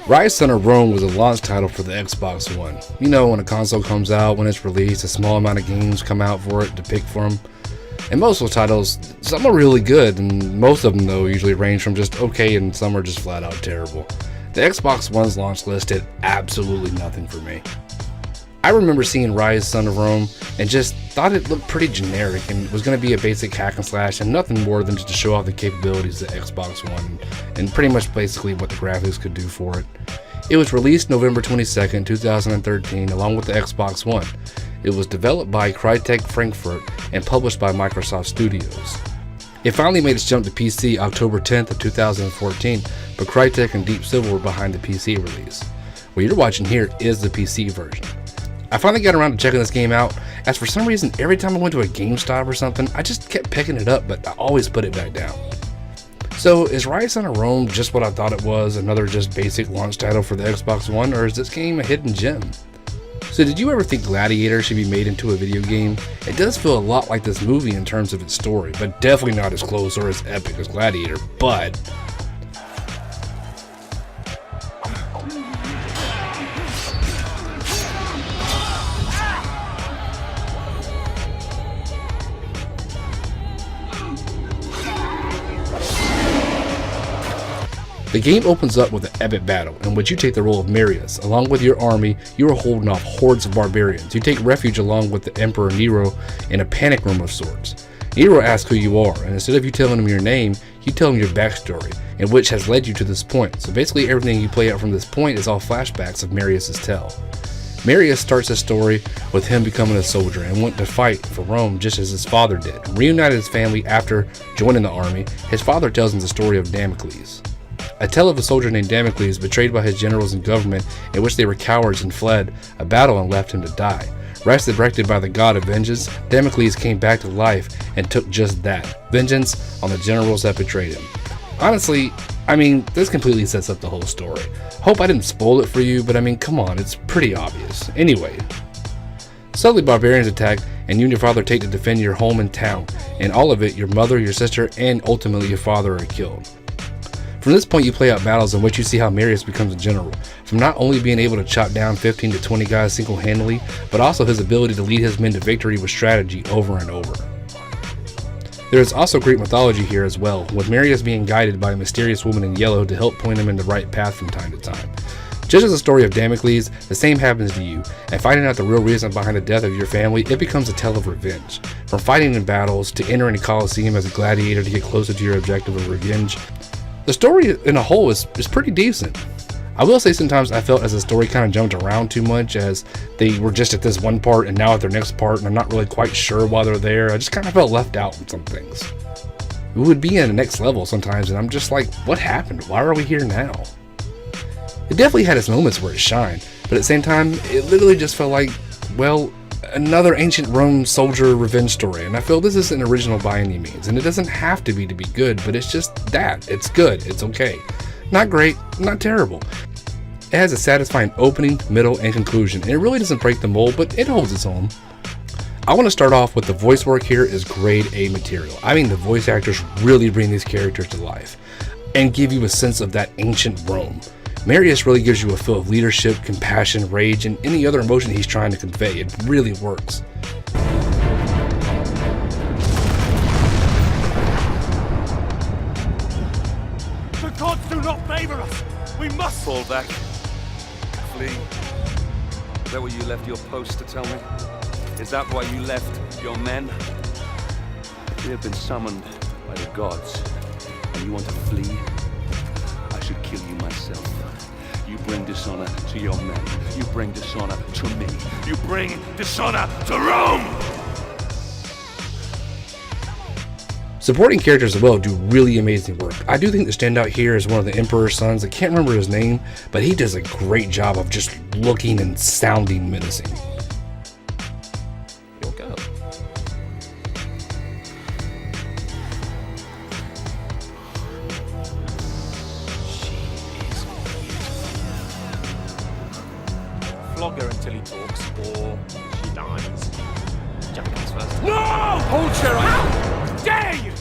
Ryse Son of Rome was a launch title for the Xbox One. You know, when a console comes out, when it's released, a small amount of games come out for it to pick from. And most of the titles, some are really good, and most of them though usually range from just okay and some are just flat out terrible. The Xbox One's launch list did absolutely nothing for me. I remember seeing Ryse Son of Rome and just thought it looked pretty generic and was going to be a basic hack and slash and nothing more than just to show off the capabilities of the Xbox One and pretty much basically what the graphics could do for it. It was released November 22nd, 2013 along with the Xbox One. It was developed by Crytek Frankfurt and published by Microsoft Studios. It finally made its jump to PC October 10th of 2014, but Crytek and Deep Silver were behind the PC release. What you're watching here is the PC version. I finally got around to checking this game out, as for some reason every time I went to a GameStop or something, I just kept picking it up, but I always put it back down. So is Ryse Son of Rome just what I thought it was, another just basic launch title for the Xbox One, or is this game a hidden gem? So did you ever think Gladiator should be made into a video game? It does feel a lot like this movie in terms of its story, but definitely not as close or as epic as Gladiator, but the game opens up with an epic battle in which you take the role of Marius. Along with your army, you are holding off hordes of barbarians. You take refuge along with the Emperor Nero in a panic room of sorts. Nero asks who you are, and instead of you telling him your name, you tell him your backstory, and which has led you to this point. So basically everything you play out from this point is all flashbacks of Marius' tale. Marius starts his story with him becoming a soldier and wanting to fight for Rome just as his father did. Reunited his family after joining the army, his father tells him the story of Damocles. A tale of a soldier named Damocles betrayed by his generals and government, in which they were cowards and fled a battle and left him to die. Resurrected by the god of vengeance, Damocles came back to life and took just that, vengeance on the generals that betrayed him. Honestly, I mean, this completely sets up the whole story. Hope I didn't spoil it for you, but I mean, come on, it's pretty obvious. Anyway, suddenly barbarians attack and you and your father take to defend your home and town, and all of it, your mother, your sister, and ultimately your father are killed. From this point you play out battles in which you see how Marius becomes a general, from not only being able to chop down 15 to 20 guys single-handedly, but also his ability to lead his men to victory with strategy over and over. There is also great mythology here as well, with Marius being guided by a mysterious woman in yellow to help point him in the right path from time to time. Just as the story of Damocles, the same happens to you, and finding out the real reason behind the death of your family, it becomes a tale of revenge. From fighting in battles, to entering a coliseum as a gladiator to get closer to your objective of revenge, the story in a whole is pretty decent. I will say sometimes I felt as the story kind of jumped around too much, as they were just at this one part and now at their next part, and I'm not really quite sure why they're there. I just kind of felt left out in some things. We would be in the next level sometimes and I'm just like, what happened? Why are we here now? It definitely had its moments where it shined, but at the same time, it literally just felt like, well, another ancient Rome soldier revenge story, and I feel this isn't original by any means, and it doesn't have to be good, but it's just that. It's good, it's okay. Not great, not terrible. It has a satisfying opening, middle, and conclusion, and it really doesn't break the mold, but it holds its own. I want to start off with the voice work here is grade A material. I mean, the voice actors really bring these characters to life, and give you a sense of that ancient Rome. Marius really gives you a feel of leadership, compassion, rage, and any other emotion he's trying to convey. It really works. The gods do not favor us! We must fall back. Flee. Is that where you left your post to tell me? Is that why you left your men? We have been summoned by the gods, and you want to flee? I should kill you myself. You bring dishonor to your men. You bring dishonor to me. You bring dishonor to Rome! Supporting characters as well do really amazing work. I do think the standout here is one of the Emperor's sons. I can't remember his name, but he does a great job of just looking and sounding menacing. Your girl. flog her until he talks, or she dies. Japanese first. No! Hold your How dare you!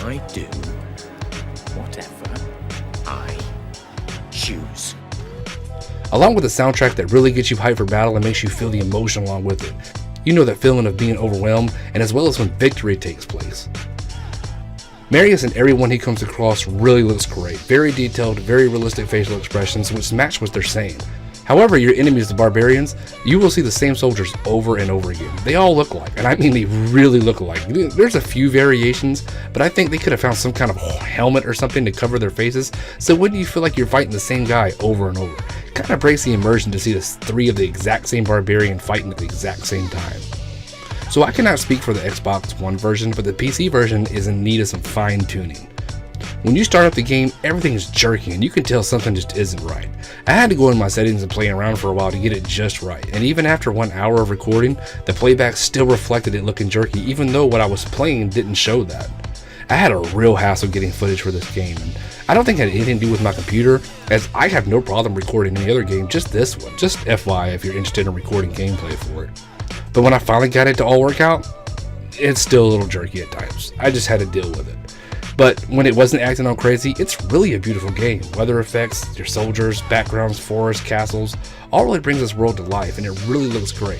I do whatever I choose. Along with a soundtrack that really gets you hyped for battle and makes you feel the emotion along with it. You know that feeling of being overwhelmed, and as well as when victory takes place. Marius and everyone he comes across really looks great. Very detailed, very realistic facial expressions which match what they're saying. However, your enemies, the barbarians, you will see the same soldiers over and over again. They all look alike, and I mean they really look alike. There's a few variations, but I think they could have found some kind of helmet or something to cover their faces, so wouldn't you feel like you're fighting the same guy over and over? It kind of breaks the immersion to see the three of the exact same barbarian fighting at the exact same time. So I cannot speak for the Xbox One version, but the PC version is in need of some fine tuning. When you start up the game, everything is jerky and you can tell something just isn't right. I had to go in my settings and play around for a while to get it just right, and even after 1 hour of recording, the playback still reflected it looking jerky even though what I was playing didn't show that. I had a real hassle getting footage for this game, and I don't think it had anything to do with my computer, as I have no problem recording any other game, just this one, just FYI if you're interested in recording gameplay for it. But when I finally got it to all work out, it's still a little jerky at times. I just had to deal with it. But when it wasn't acting all crazy, it's really a beautiful game. Weather effects, your soldiers, backgrounds, forests, castles, all really brings this world to life, and it really looks great.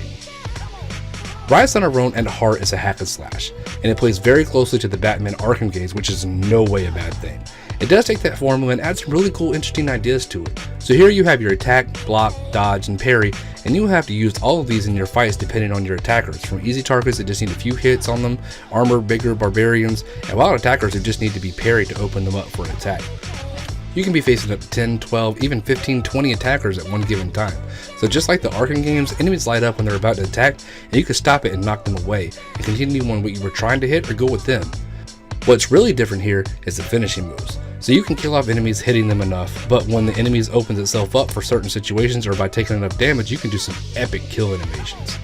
Ryse on our own at heart is a hack and slash, and it plays very closely to the Batman Arkham games, which is in no way a bad thing. It does take that formula and add some really cool, interesting ideas to it. So here you have your attack, block, dodge, and parry, and you will have to use all of these in your fights depending on your attackers, from easy targets that just need a few hits on them, armored bigger barbarians, and wild attackers who just need to be parried to open them up for an attack. You can be facing up to 10, 12, even 15, 20 attackers at one given time. So just like the Arkham games, enemies light up when they're about to attack, and you can stop it and knock them away, and continue on what you were trying to hit or go with them. What's really different here is the finishing moves. So you can kill off enemies hitting them enough, but when the enemies opens itself up for certain situations or by taking enough damage, you can do some epic kill animations.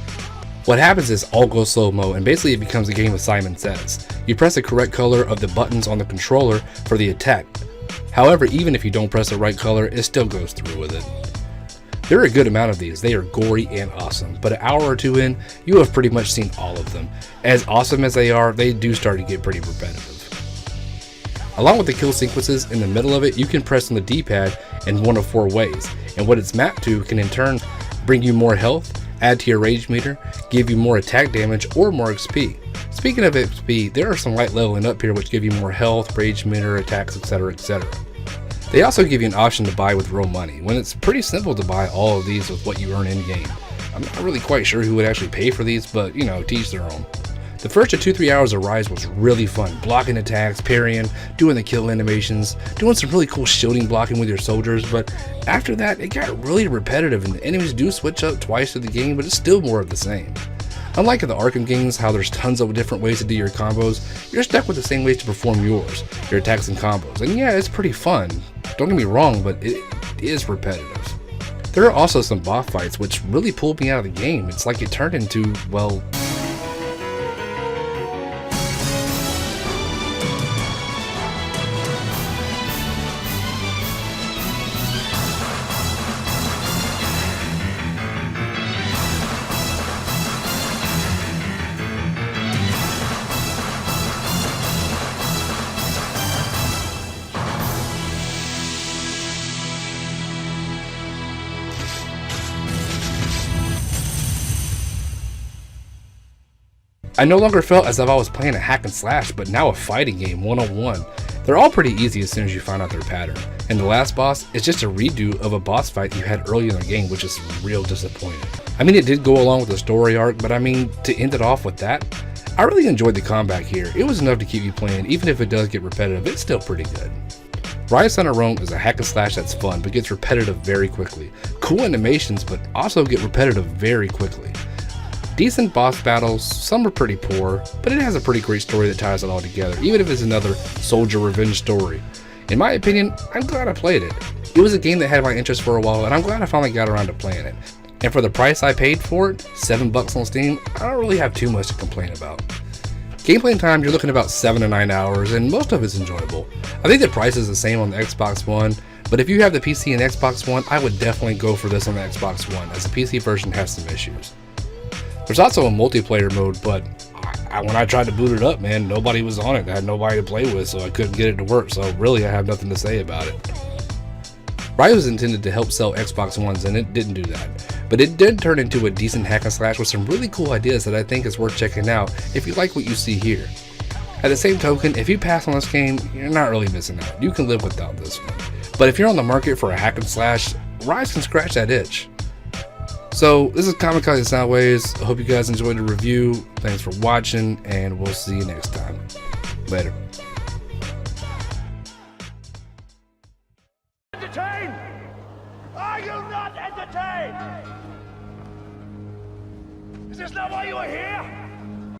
What happens is all goes slow-mo, and basically it becomes a game of Simon Says. You press the correct color of the buttons on the controller for the attack. However, even if you don't press the right color, it still goes through with it. There are a good amount of these. They are gory and awesome, but an hour or two in, you have pretty much seen all of them. As awesome as they are, they do start to get pretty repetitive. Along with the kill sequences, in the middle of it, you can press on the D-pad in one of 4 ways, and what it's mapped to can in turn bring you more health, add to your rage meter, give you more attack damage, or more XP. Speaking of XP, there are some light leveling up here which give you more health, rage meter, attacks, etc, etc. They also give you an option to buy with real money, when it's pretty simple to buy all of these with what you earn in-game. I'm not really quite sure who would actually pay for these, but you know, to each their own. The first 2-3 hours of Ryse was really fun, blocking attacks, parrying, doing the kill animations, doing some really cool shielding blocking with your soldiers, but after that it got really repetitive and the enemies do switch up twice through the game, but it's still more of the same. Unlike the Arkham games, how there's tons of different ways to do your combos, you're stuck with the same ways to perform yours, your attacks and combos, and yeah, it's pretty fun, don't get me wrong, but it is repetitive. There are also some boss fights which really pulled me out of the game. It's like it turned into, well, I no longer felt as if I was playing a hack and slash, but now a fighting game one-on-one. They're all pretty easy as soon as you find out their pattern, and the last boss is just a redo of a boss fight you had earlier in the game, which is real disappointing. I mean, it did go along with the story arc, but I mean, to end it off with that, I really enjoyed the combat here. It was enough to keep you playing, even if it does get repetitive, it's still pretty good. Ryse on our own is a hack and slash that's fun, but gets repetitive very quickly. Cool animations, but also get repetitive very quickly. Decent boss battles, some are pretty poor, but it has a pretty great story that ties it all together, even if it's another soldier revenge story. In my opinion, I'm glad I played it. It was a game that had my interest for a while, and I'm glad I finally got around to playing it. And for the price I paid for it, $7 on Steam, I don't really have too much to complain about. Gameplay time, you're looking about 7 to 9 hours, and most of it's enjoyable. I think the price is the same on the Xbox One, but if you have the PC and Xbox One, I would definitely go for this on the Xbox One, as the PC version has some issues. There's also a multiplayer mode, but when I tried to boot it up, man, nobody was on it. I had nobody to play with, so I couldn't get it to work. So really, I have nothing to say about it. Ryse was intended to help sell Xbox Ones, and it didn't do that. But it did turn into a decent hack and slash with some really cool ideas that I think is worth checking out if you like what you see here. At the same token, if you pass on this game, you're not really missing out. You can live without this one. But if you're on the market for a hack and slash, Ryse can scratch that itch. So this is Kamikaze Soundwaves. I hope you guys enjoyed the review. Thanks for watching, and we'll see you next time. Later. Entertained? Are you not entertained? Is this not why you are here?